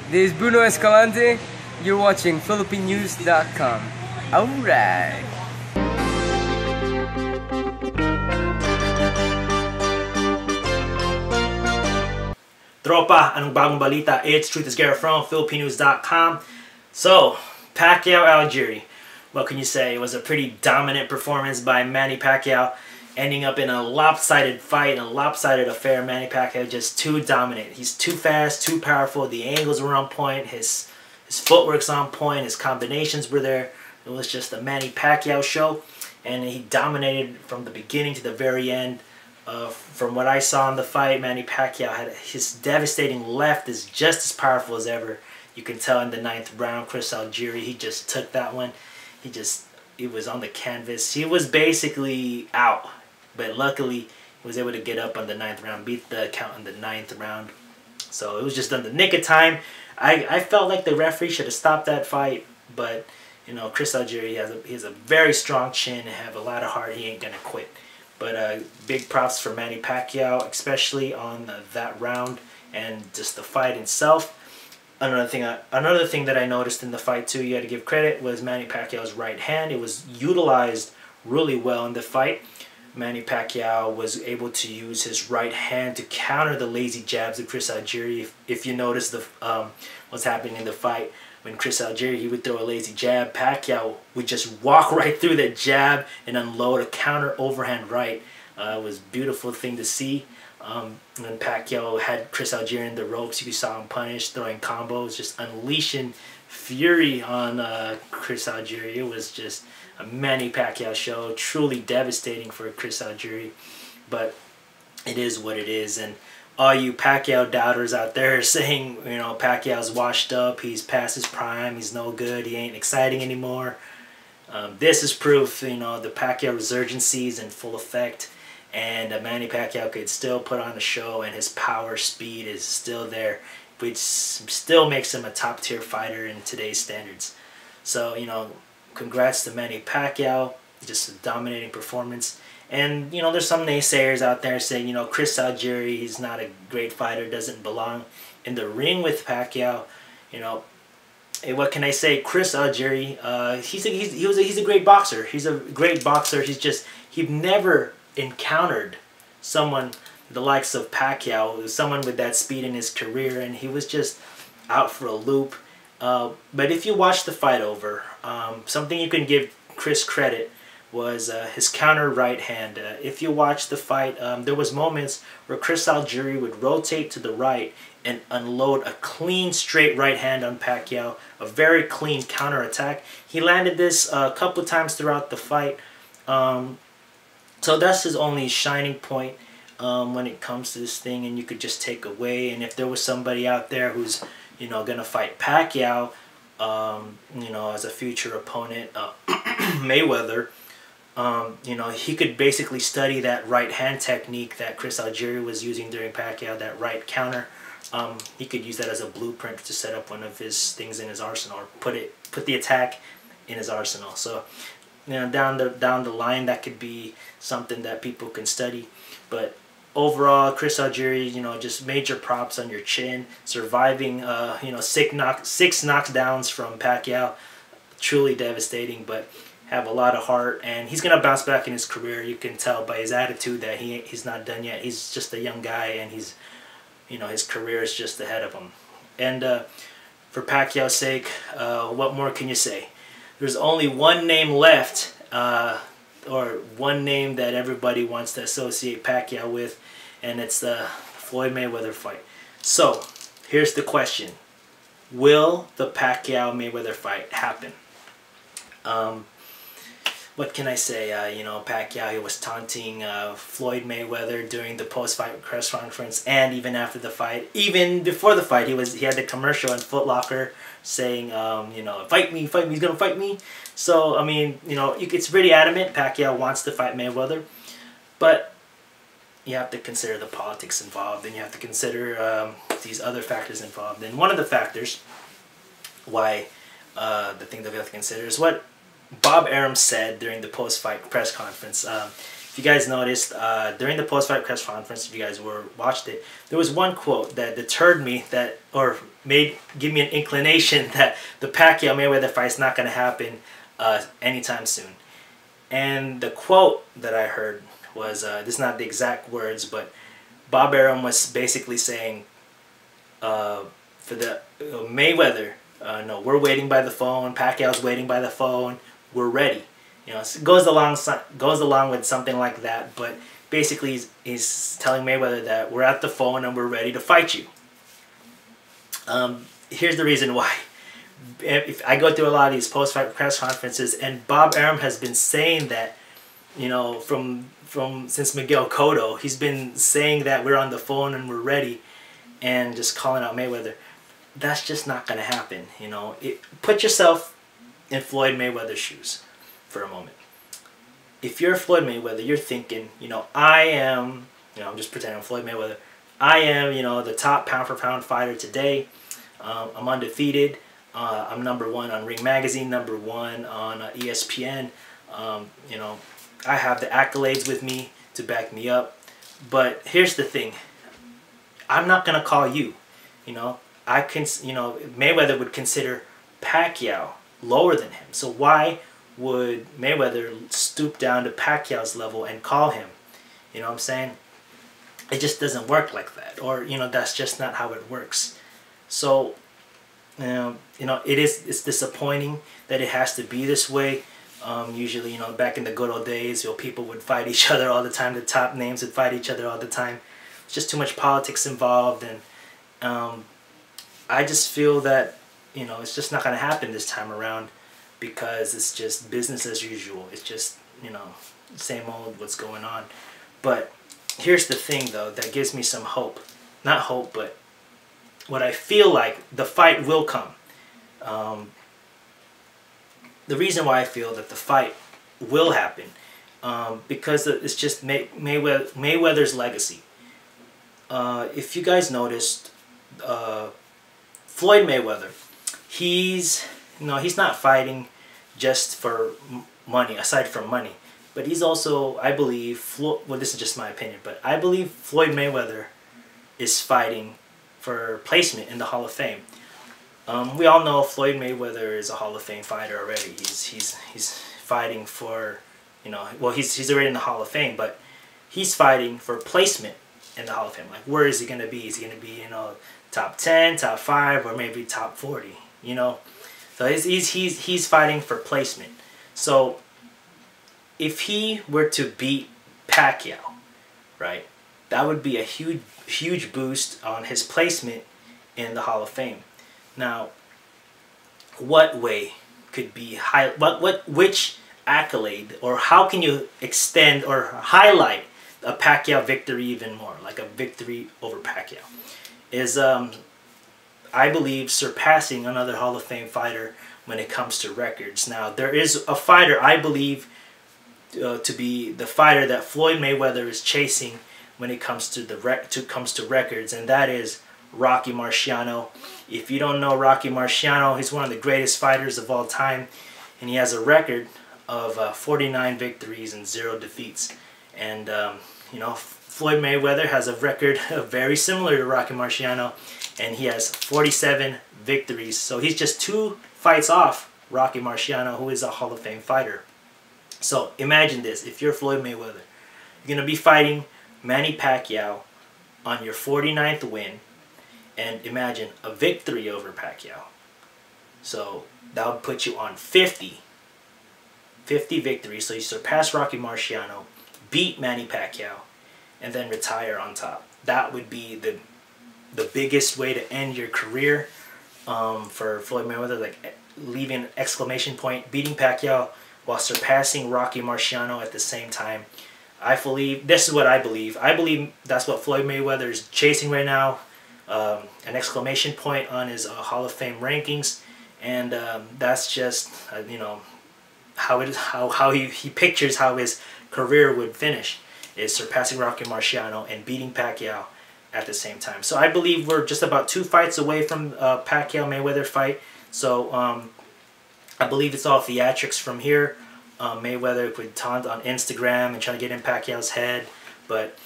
This is Bruno Escalante. You're watching PhilippineNews.com. Alright. Tropa, anong bagong balita? It's Esguerra from PhilippineNews.com. So, Pacquiao Algieri. What can you say? It was a pretty dominant performance by Manny Pacquiao, ending up in a lopsided fight, a lopsided affair. Manny Pacquiao just too dominant. He's too fast, too powerful. The angles were on point. His footwork's on point. His combinations were there. It was just a Manny Pacquiao show, and he dominated from the beginning to the very end. From what I saw in the fight, Manny Pacquiao had his devastating left is just as powerful as ever. You can tell in the 9th round, Chris Algieri, he just took that one. He was on the canvas. He was basically out, but luckily he was able to get up on the 9th round, beat the count in the 9th round. So it was just in the nick of time. I felt like the referee should have stopped that fight, but you know, Chris Algieri he has a very strong chin and have a lot of heart. He ain't gonna quit. But big props for Manny Pacquiao, especially on that round and just the fight itself. Another thing that I noticed in the fight too, you had to give credit, was Manny Pacquiao's right hand. It was utilized really well in the fight. Manny Pacquiao was able to use his right hand to counter the lazy jabs of Chris Algieri. If you notice what's happening in the fight, when Chris Algieri, he would throw a lazy jab, Pacquiao would just walk right through that jab and unload a counter overhand right. It was a beautiful thing to see. When Pacquiao had Chris Algieri in the ropes, you saw him punish, throwing combos, just unleashing fury on Chris Algieri. It was just a Manny Pacquiao show, truly devastating for Chris Algieri, but it is what it is. And all you Pacquiao doubters out there saying, you know, Pacquiao's washed up, he's past his prime, he's no good, he ain't exciting anymore. This is proof, you know, the Pacquiao resurgency is in full effect, and Manny Pacquiao could still put on a show, and his power, speed is still there, which still makes him a top-tier fighter in today's standards. So, you know, congrats to Manny Pacquiao, just a dominating performance. And, you know, there's some naysayers out there saying, you know, Chris Algieri, he's not a great fighter, doesn't belong in the ring with Pacquiao. You know, what can I say? Chris Algieri, he's a great boxer. He's a great boxer. He's never encountered someone the likes of Pacquiao, someone with that speed in his career, and he was just out for a loop. But if you watch the fight over, something you can give Chris credit was his counter right hand. If you watch the fight, there was moments where Chris Algieri would rotate to the right and unload a clean straight right hand on Pacquiao, a very clean counter attack. He landed this a couple times throughout the fight. So that's his only shining point when it comes to this thing, and you could just take away. And if there was somebody out there who's, you know, gonna fight Pacquiao, you know, as a future opponent, Mayweather, you know, he could basically study that right hand technique that Chris Algieri was using during Pacquiao, that right counter. He could use that as a blueprint to set up one of his things in his arsenal, or put the attack in his arsenal. So, you know, down the line, that could be something that people can study. But overall, Chris Algieri, you know, just major props on your chin, surviving, you know, six knockdowns from Pacquiao, truly devastating. But have a lot of heart, and he's gonna bounce back in his career. You can tell by his attitude that he's not done yet. He's just a young guy, and he's, you know, his career is just ahead of him. And for Pacquiao's sake, what more can you say? There's only one name left, or one name that everybody wants to associate Pacquiao with, and it's the Floyd Mayweather fight. So here's the question: will the Pacquiao-Mayweather fight happen? What can I say? You know, Pacquiao, he was taunting Floyd Mayweather during the post-fight press conference, and even after the fight. Even before the fight, he had the commercial in Foot Locker saying, you know, fight me, he's gonna fight me. So, I mean, you know, it's really adamant Pacquiao wants to fight Mayweather, but you have to consider the politics involved, and you have to consider these other factors involved. And one of the factors why the thing that we have to consider is what Bob Arum said during the post-fight press conference. If you guys noticed, during the post-fight press conference, if you guys watched it, there was one quote that deterred me, that, or give me an inclination that the Pacquiao Mayweather fight is not going to happen anytime soon. And the quote that I heard was, this is not the exact words, but Bob Arum was basically saying, for the Mayweather, no, we're waiting by the phone. Pacquiao's waiting by the phone. We're ready. You know, it goes along with something like that. But basically, he's telling Mayweather that we're at the phone and we're ready to fight you. Here's the reason why. If I go through a lot of these post-fight press conferences, and Bob Arum has been saying that, you know, since Miguel Cotto, he's been saying that we're on the phone and we're ready, and just calling out Mayweather. That's just not going to happen. You know, put yourself in Floyd Mayweather's shoes for a moment. If you're Floyd Mayweather, you're thinking, you know, I'm just pretending I'm Floyd Mayweather. I am, you know, the top pound-for-pound fighter today. I'm undefeated. I'm #1 on Ring Magazine, #1 on ESPN. You know, I have the accolades with me to back me up. But here's the thing. I'm not going to call you. You know, Mayweather would consider Pacquiao lower than him. So why would Mayweather stoop down to Pacquiao's level and call him? You know what I'm saying? It just doesn't work like that. Or, you know, that's just not how it works. So, you know, it's disappointing that it has to be this way. Usually, you know, back in the good old days, you know, people would fight each other all the time. The top names would fight each other all the time. It's just too much politics involved. And I just feel that, you know, it's just not going to happen this time around because it's just business as usual. It's just, you know, same old what's going on. But here's the thing, though, that gives me some hope. Not hope, but what I feel like the fight will come. The reason why I feel that the fight will happen, because it's just Mayweather's legacy. If you guys noticed, Floyd Mayweather, he's not fighting just for money, aside from money. But he's also, I believe, well, this is just my opinion, but I believe Floyd Mayweather is fighting for placement in the Hall of Fame. We all know Floyd Mayweather is a Hall of Fame fighter already. He's fighting for, you know, well, he's already in the Hall of Fame, but he's fighting for placement in the Hall of Fame. Like, where is he going to be? Is he going to be, you know, top 10, top 5, or maybe top 40? You know, so he's fighting for placement. So if he were to beat Pacquiao, right, that would be a huge boost on his placement in the Hall of Fame. Now, what way could be which accolade, or how can you extend or highlight a Pacquiao victory even more, like a victory over Pacquiao, is I believe surpassing another Hall of Fame fighter when it comes to records. Now, there is a fighter I believe to be the fighter that Floyd Mayweather is chasing when it comes to records, and that is Rocky Marciano. If you don't know Rocky Marciano, he's one of the greatest fighters of all time, and he has a record of 49 victories and 0 defeats. And you know, Floyd Mayweather has a record very similar to Rocky Marciano, and he has 47 victories. So he's just 2 fights off Rocky Marciano, who is a Hall of Fame fighter. So imagine this: if you're Floyd Mayweather, you're gonna be fighting Manny Pacquiao on your 49th win, and imagine a victory over Pacquiao. So that would put you on 50 victories. So you surpass Rocky Marciano, beat Manny Pacquiao, and then retire on top. That would be the biggest way to end your career for Floyd Mayweather, like leaving an exclamation point, beating Pacquiao while surpassing Rocky Marciano at the same time. I believe, this is what I believe. I believe that's what Floyd Mayweather is chasing right now. An exclamation point on his Hall of Fame rankings, and that's just you know, how he pictures how his career would finish, is surpassing Rocky Marciano and beating Pacquiao at the same time. So I believe we're just about 2 fights away from Pacquiao Mayweather fight. So I believe it's all theatrics from here. Mayweather could taunt on Instagram and try to get in Pacquiao's head, but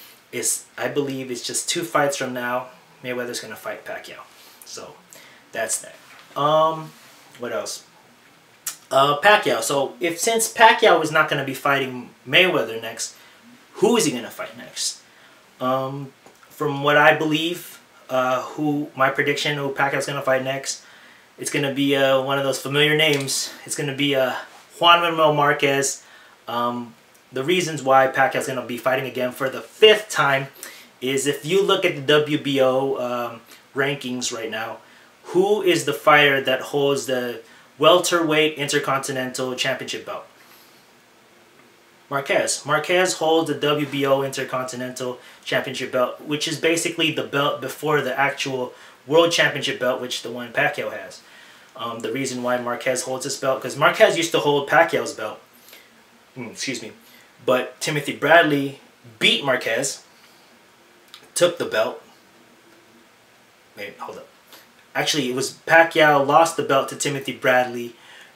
I believe it's just 2 fights from now, Mayweather's going to fight Pacquiao. So that's that. What else? Pacquiao. So since Pacquiao is not going to be fighting Mayweather next, who is he going to fight next? From what I believe, my prediction who Pacquiao's going to fight next, it's going to be one of those familiar names. It's going to be Juan Manuel Marquez. The reasons why Pacquiao's going to be fighting again for the 5th time is if you look at the WBO rankings right now, who is the fighter that holds the welterweight intercontinental championship belt? Marquez. Marquez holds the WBO intercontinental championship belt, which is basically the belt before the actual world championship belt, which the one Pacquiao has. The reason why Marquez holds this belt, because Marquez used to hold Pacquiao's belt. Excuse me. But Timothy Bradley beat Marquez, took the belt. Wait, hold up. Actually, it was Pacquiao lost the belt to Timothy Bradley,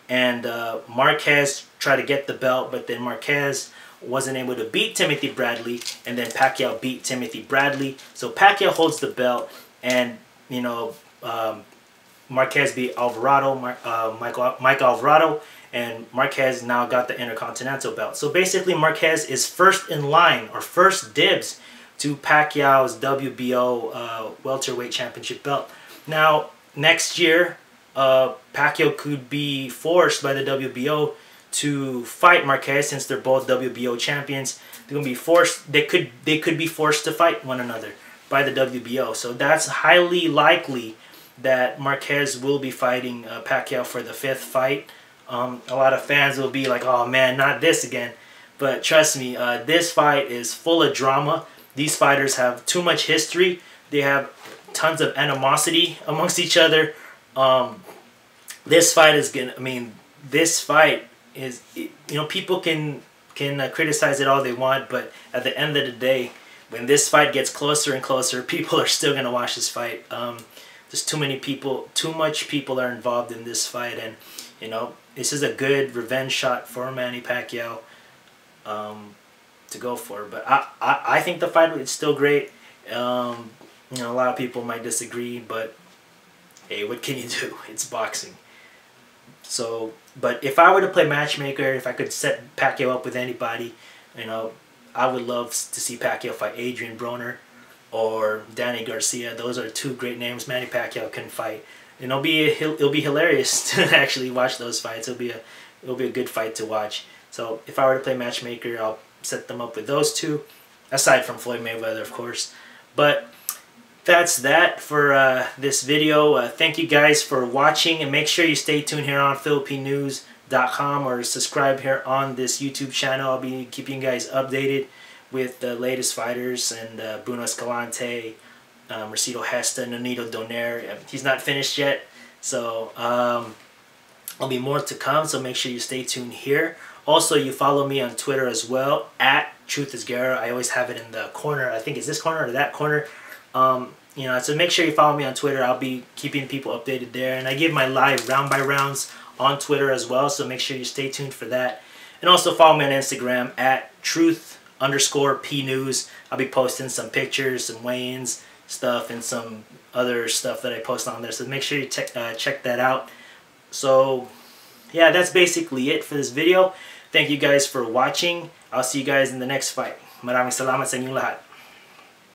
and Marquez tried to get the belt, but then Marquez wasn't able to beat Timothy Bradley, and then Pacquiao beat Timothy Bradley. So Pacquiao holds the belt, and you know, Marquez beat Alvarado, Mike Alvarado, and Marquez now got the Intercontinental belt. So basically Marquez is first in line, or first dibs, to Pacquiao's WBO welterweight championship belt. Now, next year, Pacquiao could be forced by the WBO to fight Marquez, since they're both WBO champions. They're gonna be forced. They could be forced to fight one another by the WBO. So that's highly likely that Marquez will be fighting Pacquiao for the 5th fight. A lot of fans will be like, "Oh man, not this again." But trust me, this fight is full of drama. These fighters have too much history. They have tons of animosity amongst each other. This fight is gonna. I mean, this fight is. You know, people can criticize it all they want, but at the end of the day, when this fight gets closer and closer, people are still gonna watch this fight. There's too much people are involved in this fight, and you know, this is a good revenge shot for Manny Pacquiao to go for. But I think the fight is still great. You know, a lot of people might disagree, but hey, what can you do? It's boxing. So, but if I were to play matchmaker, if I could set Pacquiao up with anybody, you know, I would love to see Pacquiao fight Adrian Broner or Danny Garcia. Those are 2 great names Manny Pacquiao can fight. And it'll be hilarious to actually watch those fights. It'll be a good fight to watch. So if I were to play matchmaker, I'll set them up with those 2, aside from Floyd Mayweather, of course. But that's that for this video. Thank you guys for watching, and make sure you stay tuned here on PhilippineNews.com or subscribe here on this YouTube channel. I'll be keeping you guys updated with the latest fighters, and Bruno Escalante, Mercedo Hesta, Nonito Donaire. He's not finished yet, so there'll be more to come, so make sure you stay tuned here. Also, you follow me on Twitter as well, at Esguerra. I always have it in the corner. I think it's this corner or that corner. You know, so make sure you follow me on Twitter. I'll be keeping people updated there, and I give my live round by rounds on Twitter as well, so make sure you stay tuned for that. And also follow me on Instagram at truth_pnews. I'll be posting some pictures, some weigh-ins stuff, and some other stuff that I post on there, so make sure you check that out. So yeah, that's basically it for this video. Thank you guys for watching. I'll see you guys in the next fight. Maraming salamat sa inyong lahat.